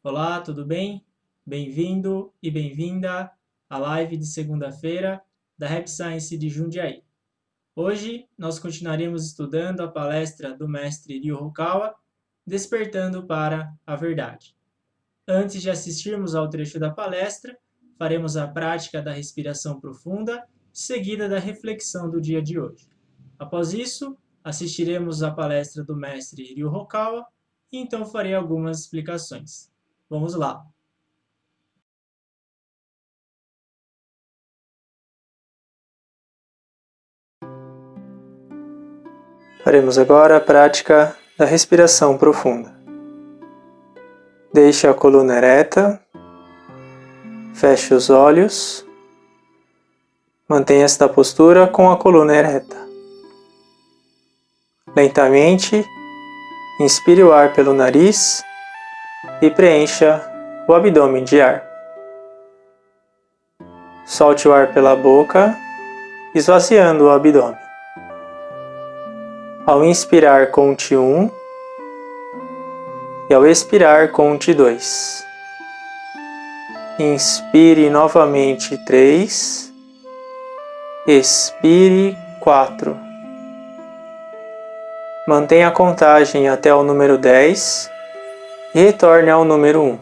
Olá, tudo bem? Bem-vindo e bem-vinda à live de segunda-feira da Rap Science de Jundiaí. Hoje nós continuaremos estudando a palestra do mestre Ryu Hokawa, Despertando para a Verdade. Antes de assistirmos ao trecho da palestra, faremos a prática da respiração profunda, seguida da reflexão do dia de hoje. Após isso, assistiremos à palestra do mestre Ryu Hokawa e então farei algumas explicações. Vamos lá! Faremos agora a prática da respiração profunda. Deixe a coluna ereta, feche os olhos, mantenha esta postura com a coluna ereta. Lentamente, inspire o ar pelo nariz e preencha o abdômen de ar. Solte o ar pela boca, esvaziando o abdômen. Ao inspirar, conte 1 e ao expirar, conte 2. Inspire novamente 3, expire 4. Mantenha a contagem até o número 10 e retorne ao número 1.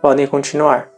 Podem continuar.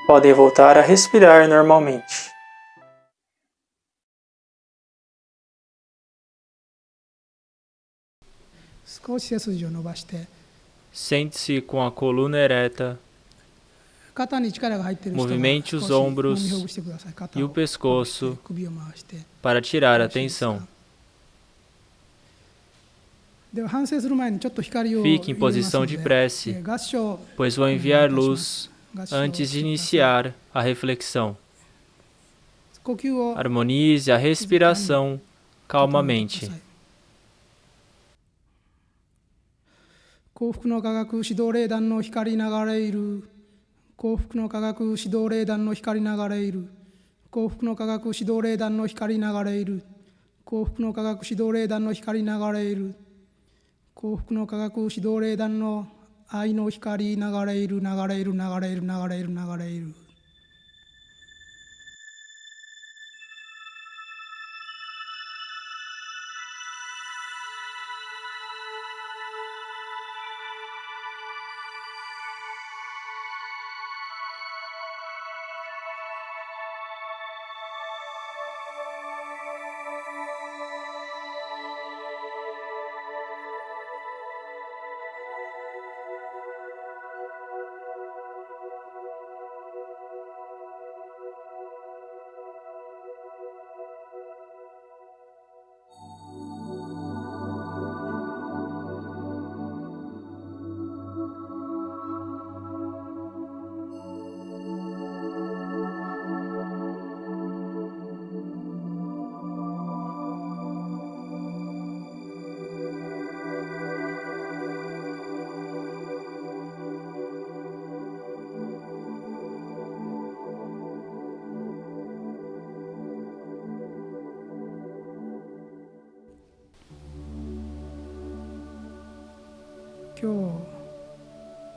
podem voltar a respirar normalmente. Sente-se com a coluna ereta, movimente os ombros e o pescoço para tirar a tensão. Fique em posição de prece, pois vou enviar luz antes de iniciar a reflexão. Harmonize a respiração calmamente. 幸福の科学指導霊団の光流れいる。幸福の科学指導霊団の光流れいる。幸福の科学指導霊団の光流れいる。幸福の科学指導霊団の光流れいる。幸福の科学指導霊団の愛の光流れいる流れいる流れいる流れいる流れいる。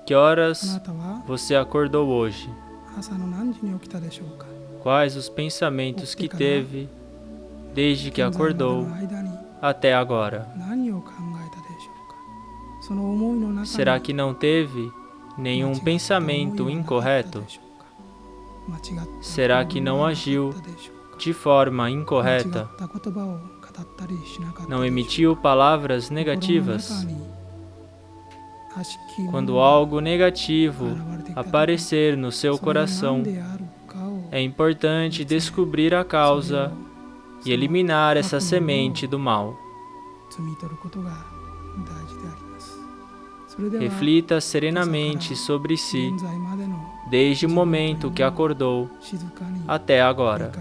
Que horas você acordou hoje? Quais os pensamentos que teve desde que acordou até agora? Será que não teve nenhum pensamento incorreto? Será que não agiu de forma incorreta? Não emitiu palavras negativas? Quando algo negativo aparecer no seu coração, é importante descobrir a causa e eliminar essa semente do mal. Reflita serenamente sobre si, desde o momento que acordou até agora.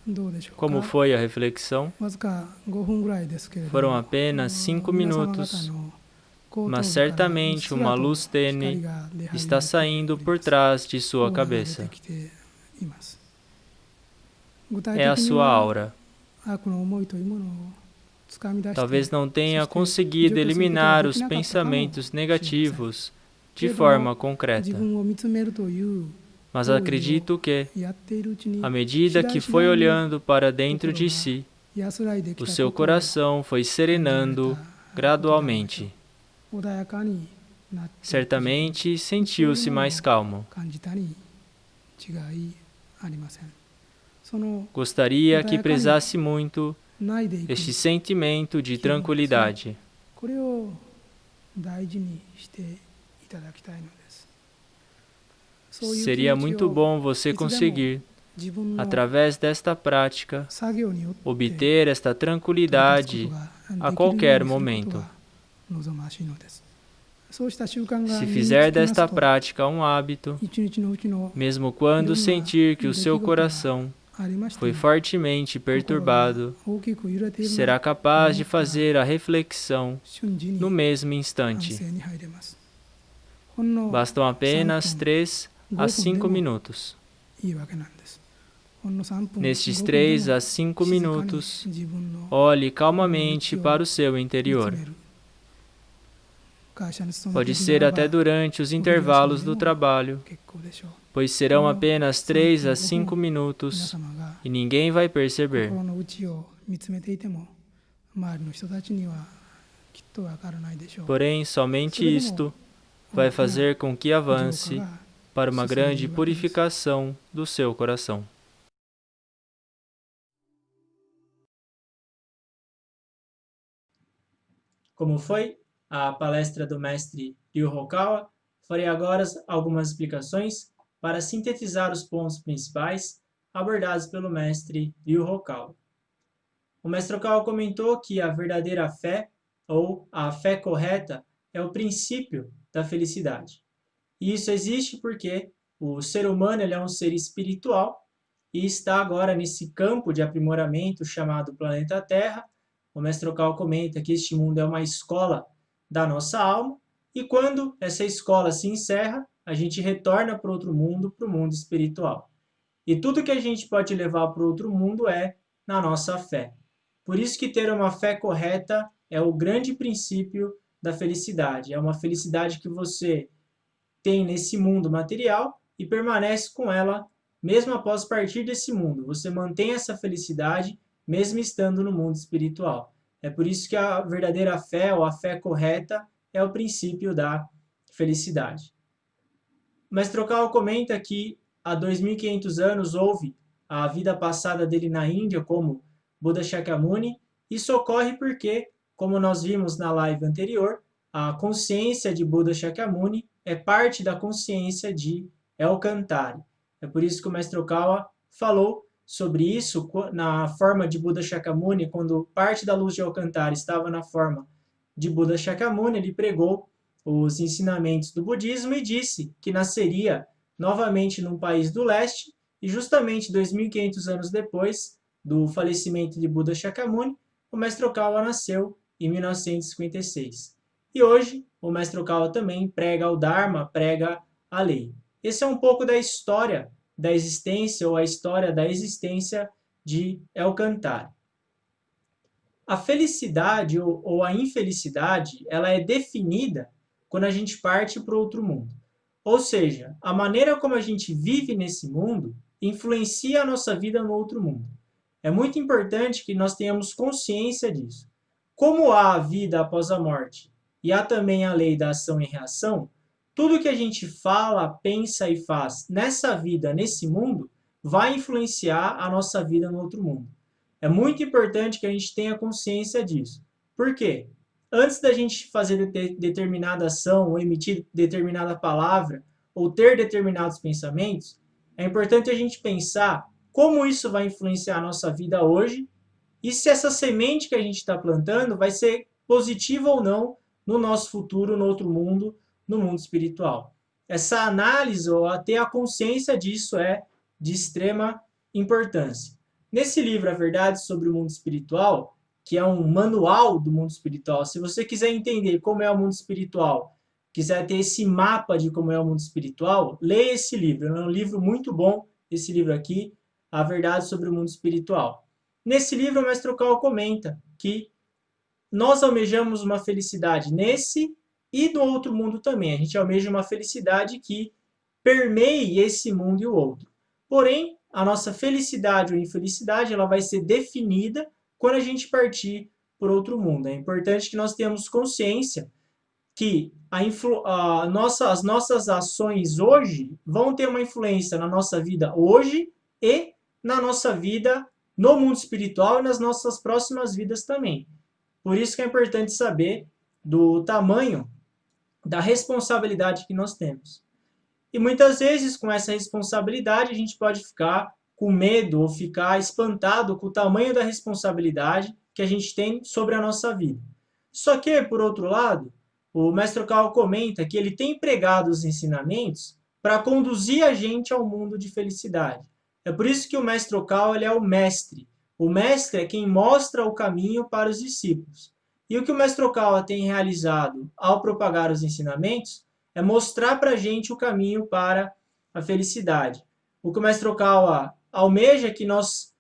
どうでしょうか。 Como foi a reflexão? わずか5分ぐらいですけれど Foram も、 apenas 5 皆様方 minutos, の後頭部 mas からうっ certamente す uma らと luz 光 tênue が出始 está めて saindo おり por ます。 trás de オ sua ーラが出 cabeça. てきています。具体 É a 的に sua は aura. 悪の思いというものをつかみ出して、 Talvez não tenha そして conseguido 除去することが eliminar で os きなかったかも pensamentos しれません。 negativos け de れども forma 自 concreta, 分を見つめるという mas 行為を acredito que, やっているうちに à medida 次 que 第 foi 次第に olhando para dentro de si, 安らいでき o た seu ことを coração foi serenando gradualmente. 穏やかになっていく Certamente sentiu-se mais calmo. 感じたに違いありません。その Gostaria que prezasse muito ないでいく este sentimento de tranquilidade. これを大事にしていただきたいのです。そういう気 Seria 持ち muito を bom você いつでも conseguir, 自分の através desta prática, 作業によって obter esta 取り tranquilidade 立つことが a できる qualquer ようにすること momento. が望ましいのです。そうした習慣が Se 身につ fizer きます desta と、 prática um hábito, 一日のうちの mesmo quando sentir que o seu coração ありまして foi も fortemente 心が perturbado, 大きく揺れているの será を capaz de fazer a reflexão 瞬時に no mesmo 安 instante. 静に入れます。ほんの Bastam apenas 3 3 a 5 minutos. いいわけなんです。ほんの3分 Nestes 5分でも 3 a 5 minutos, 自分の olhe calmamente para o seu 見つ interior. める。会社に勤め Pode ている ser ならば até durante os intervalos do trabalho, 結構でしょう。 pois serão apenas 3 a 5皆 minutos 様が e ninguém vai perceber. 心の内を見つめていても、周りの人たちにはきっとわからないでしょう。 Porém, somente isto vai fazer com que 浄 avance 化が para uma grande purificação do seu coração. Como foi a palestra do mestre Ryu Hokawa, farei agora algumas explicações para sintetizar os pontos principais abordados pelo mestre Ryu Hokawa. O mestre Hokawa comentou que a verdadeira fé, ou a fé correta, é o princípio da felicidade. E isso existe porque o ser humano ele é um ser espiritual e está agora nesse campo de aprimoramento chamado planeta Terra. O mestre Hokawa comenta que este mundo é uma escola da nossa alma, e quando essa escola se encerra, a gente retorna para outro mundo, para o mundo espiritual. E tudo que a gente pode levar para o outro mundo é na nossa fé. Por isso que ter uma fé correta é o grande princípio da felicidade. É uma felicidade que você tem nesse mundo material e permanece com ela mesmo após partir desse mundo. Você mantém essa felicidade mesmo estando no mundo espiritual. É por isso que a verdadeira fé, ou a fé correta, é o princípio da felicidade. O mestre Hokawa comenta que há 2.500 anos houve a vida passada dele na Índia como Buda Shakyamuni. Isso ocorre porque, como nós vimos na live anterior, a consciência de Buda Shakyamuni é parte da consciência de Elkantari. É por isso que o mestre Hokawa falou sobre isso na forma de Buda Shakyamuni, quando parte da luz de Elkantari estava na forma de Buda Shakyamuni, ele pregou os ensinamentos do budismo e disse que nasceria novamente num país do leste, e justamente 2.500 anos depois do falecimento de Buda Shakyamuni, o mestre Hokawa nasceu em 1956. E hoje o mestre Hokawa também prega o Dharma, prega a lei. Esse é um pouco da história da existência, ou a história da existência de Elkantari. A felicidade ou a infelicidade, ela é definida quando a gente parte para outro mundo. Ou seja, a maneira como a gente vive nesse mundo influencia a nossa vida no outro mundo. É muito importante que nós tenhamos consciência disso. Como há a vida após a morte e há também a lei da ação e reação, tudo que a gente fala, pensa e faz nessa vida, nesse mundo, vai influenciar a nossa vida no outro mundo. É muito importante que a gente tenha consciência disso. Por quê? Antes da gente fazer determinada ação, ou emitir determinada palavra, ou ter determinados pensamentos, é importante a gente pensar como isso vai influenciar a nossa vida hoje e se essa semente que a gente está plantando vai ser positiva ou não no nosso futuro, no outro mundo, no mundo espiritual. Essa análise, ou até a consciência disso, é de extrema importância. Nesse livro, A Verdade sobre o Mundo Espiritual, que é um manual do mundo espiritual, se você quiser entender como é o mundo espiritual, quiser ter esse mapa de como é o mundo espiritual, leia esse livro. É um livro muito bom, esse livro aqui, A Verdade sobre o Mundo Espiritual. Nesse livro, o Mestre Okal comenta que nós almejamos uma felicidade nesse e no outro mundo também. A gente almeja uma felicidade que permeie esse mundo e o outro. Porém, a nossa felicidade ou infelicidade ela vai ser definida quando a gente partir por outro mundo. É importante que nós tenhamos consciência que as nossas ações hoje vão ter uma influência na nossa vida hoje e na nossa vida no mundo espiritual e nas nossas próximas vidas também. Por isso que é importante saber do tamanho da responsabilidade que nós temos. E muitas vezes, com essa responsabilidade, a gente pode ficar com medo ou ficar espantado com o tamanho da responsabilidade que a gente tem sobre a nossa vida. Só que, por outro lado, o Mestre Okal comenta que ele tem empregado os ensinamentos para conduzir a gente ao mundo de felicidade. É por isso que o Mestre Okal ele é o mestre. O mestre é quem mostra o caminho para os discípulos. E o que o Mestre Okal tem realizado ao propagar os ensinamentos é mostrar para a gente o caminho para a felicidade. O que o Mestre Okal almeja é que nós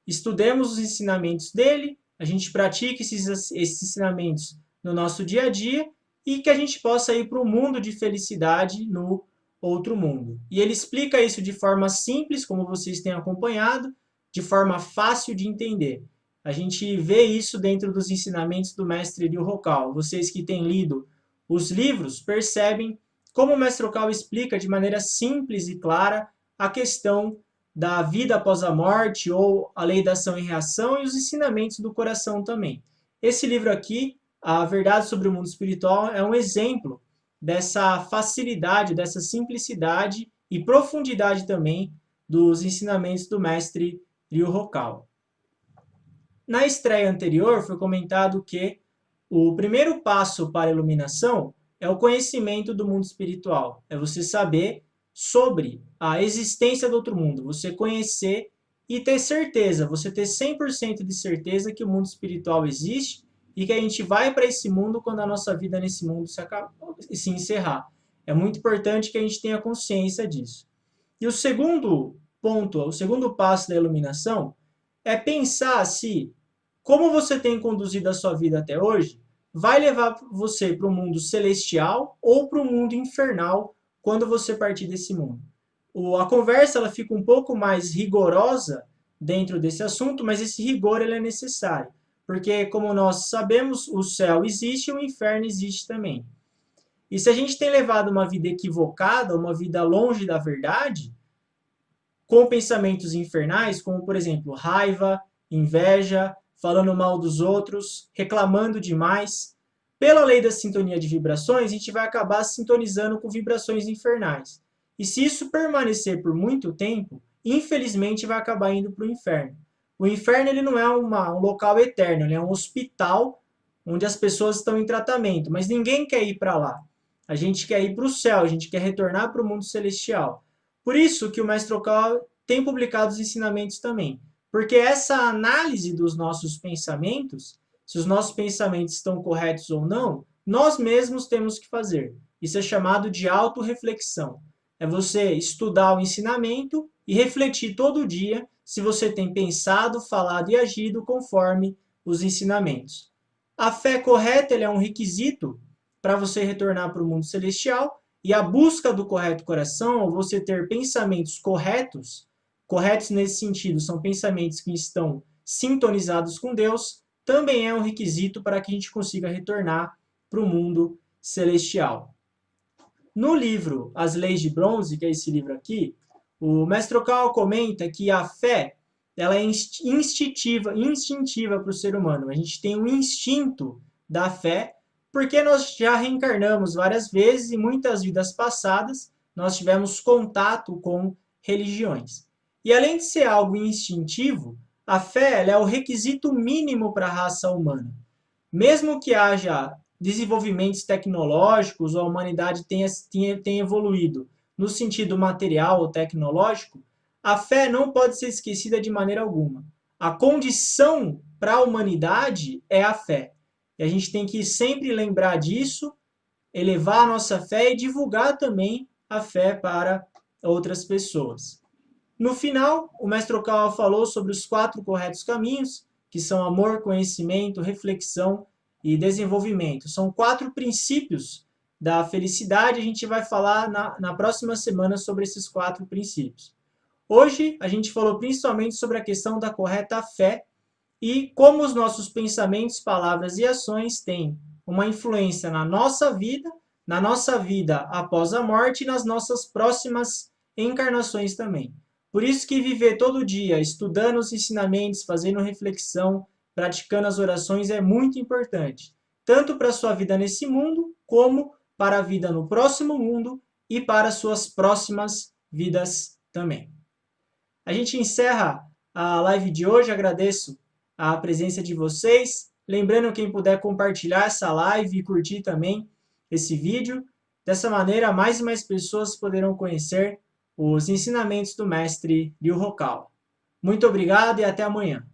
estudemos os ensinamentos dele, a gente pratique esses ensinamentos no nosso dia a dia e que a gente possa ir para um mundo de felicidade no outro mundo. E ele explica isso de forma simples, como vocês têm acompanhado, de forma fácil de entender. A gente vê isso dentro dos ensinamentos do Mestre Ryu Okal. Vocês que têm lido os livros percebem como o Mestre Okal explica de maneira simples e clara a questão da vida após a morte ou a lei da ação e reação e os ensinamentos do coração também. Esse livro aqui, A Verdade sobre o Mundo Espiritual, é um exemplo dessa facilidade, dessa simplicidade e profundidade também dos ensinamentos do Mestre Ryu Okal. Na estreia anterior foi comentado que o primeiro passo para a iluminação é o conhecimento do mundo espiritual. É você saber sobre a existência do outro mundo, você conhecer e ter certeza, você ter 100% de certeza que o mundo espiritual existe e que a gente vai para esse mundo quando a nossa vida nesse mundo se encerrar. É muito importante que a gente tenha consciência disso. E o segundo ponto, o segundo passo da iluminação é pensar se como você tem conduzido a sua vida até hoje vai levar você para o mundo celestial ou para o mundo infernal quando você partir desse mundo. A conversa ela fica um pouco mais rigorosa dentro desse assunto, mas esse rigor ele é necessário, porque como nós sabemos, o céu existe e o inferno existe também. E se a gente tem levado uma vida equivocada, uma vida longe da verdade, com pensamentos infernais, como por exemplo, raiva, inveja, falando mal dos outros, reclamando demais, pela lei da sintonia de vibrações, a gente vai acabar sintonizando com vibrações infernais. E se isso permanecer por muito tempo, infelizmente vai acabar indo para o inferno. O inferno ele não é um local eterno, ele é um hospital onde as pessoas estão em tratamento, mas ninguém quer ir para lá. A gente quer ir para o céu, a gente quer retornar para o mundo celestial. Por isso que o Mestre Okal tem publicado os ensinamentos também. Porque essa análise dos nossos pensamentos, se os nossos pensamentos estão corretos ou não, nós mesmos temos que fazer. Isso é chamado de autorreflexão. É você estudar o ensinamento e refletir todo dia se você tem pensado, falado e agido conforme os ensinamentos. A fé correta é um requisito para você retornar para o mundo celestial e a busca do correto coração, ou você ter pensamentos corretos nesse sentido, são pensamentos que estão sintonizados com Deus, também é um requisito para que a gente consiga retornar para o mundo celestial. No livro As Leis de Bronze, que é esse livro aqui, o Mestre Okal comenta que a fé ela é instintiva para o ser humano. A gente tem um instinto da fé, porque nós já reencarnamos várias vezes e muitas vidas passadas nós tivemos contato com religiões. E além de ser algo instintivo, a fé ela é o requisito mínimo para a raça humana. Mesmo que haja desenvolvimentos tecnológicos ou a humanidade tenha evoluído no sentido material ou tecnológico, a fé não pode ser esquecida de maneira alguma. a condição para a humanidade é a fé. E a gente tem que sempre lembrar disso, elevar a nossa fé e divulgar também a fé para outras pessoas. No final, o Mestre Okawa falou sobre os 4 corretos caminhos, que são amor, conhecimento, reflexão e desenvolvimento. São 4 princípios da felicidade. A gente vai falar na próxima semana sobre esses 4 princípios. Hoje, a gente falou principalmente sobre a questão da correta fé e como os nossos pensamentos, palavras e ações têm uma influência na nossa vida após a morte e nas nossas próximas encarnações também. Por isso que viver todo dia estudando os ensinamentos, fazendo reflexão, praticando as orações é muito importante, tanto para a sua vida nesse mundo, como para a vida no próximo mundo e para suas próximas vidas também. A gente encerra a live de hoje, agradeço a presença de vocês. Lembrando, quem puder compartilhar essa live e curtir também esse vídeo. Dessa maneira, mais e mais pessoas poderão conhecer os ensinamentos do mestre Ryu Hokawa. Muito obrigado e até amanhã.